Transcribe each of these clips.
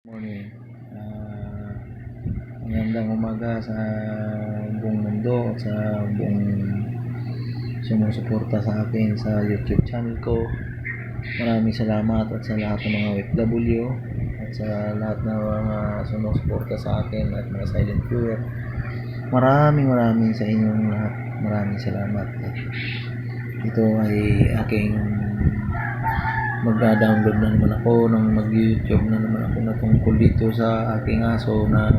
Morning. Magandang umaga sa buong mundo at sa buong sumusuporta sa akin sa YouTube channel ko. Maraming salamat at sa lahat ng mga OFW at sa lahat ng mga sumusuporta sa akin at mga silent viewer. Maraming sa inyong lahat. Maraming salamat. Ito ay aking magda-download na naman ako ng mag-YouTube na naman ako na tungkol dito sa aking aso na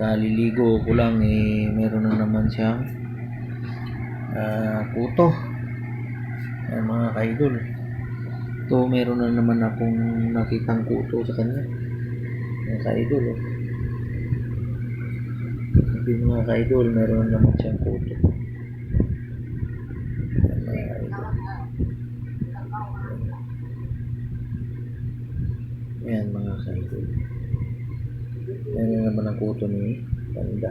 kaliligo ko lang meron na naman siyang kuto. Ayan, mga kaidol, ito meron na naman akong nakitang kuto sa kanya, mga kaidol. Mga kaidol, meron na naman siyang kuto. Ayan, mga kaidol, yan na naman ang kuto ni Panda.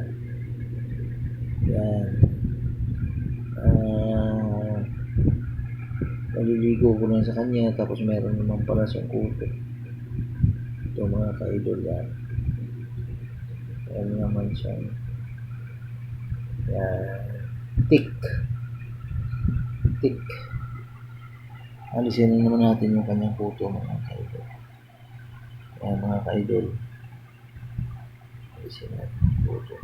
Yan. Naliligo ko lang sa kanya, tapos meron naman pala siyang kuto. Ito, mga kaidol, yan. Yan naman siyang tik. Alisin na naman natin yung kanyang kuto, mga kaidol. Yan, mga kaidol, alisin natin yung kuto.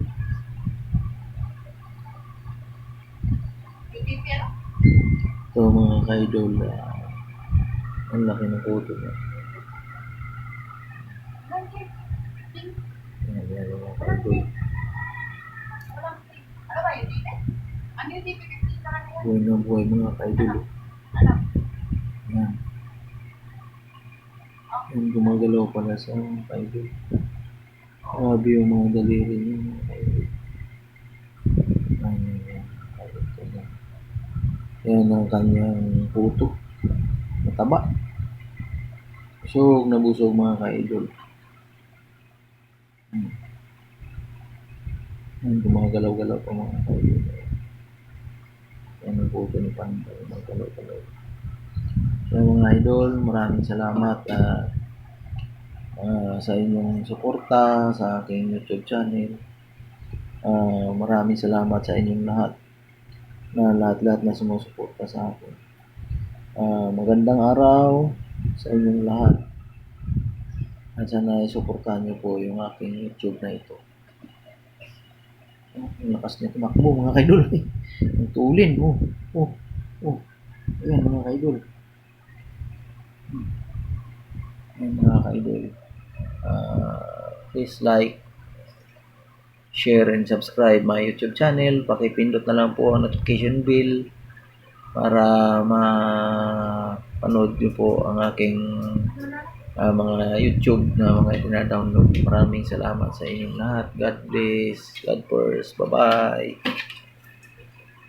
Ito, mga kaidol, ang laki ng kuto niya. Yan mga kaidol. Buhay na buhay, mga kaidol. Yan. Yan, gumagalaw pala sa mga kaidol. Grabe yung mga daliri niya, mga kaidol. Yan ang kanyang puto. Mataba. Busog na busog, mga kaidol. Yan, gumagalaw-galaw pa, mga kaidol. Yan ang puto ni Panda. Gumagalaw-galaw. So, mga idol, maraming salamat sa inyong suporta sa aking YouTube channel. Maraming salamat sa inyong lahat na sumusuporta sa akin. Magandang araw sa inyong lahat at sana isuportahan niyo po yung aking YouTube na ito. Ang lakas niya tumakbo, mga kaidol. Ang tulin. Ayan, mga kaidol. Ayan, mga kaidol. Please like, share, and subscribe my YouTube channel. Pakipindot na lang po ang notification bell para mapanood nyo po ang aking mga YouTube na mga tina-download. Maraming salamat sa inyong lahat. God bless. God first. Bye-bye.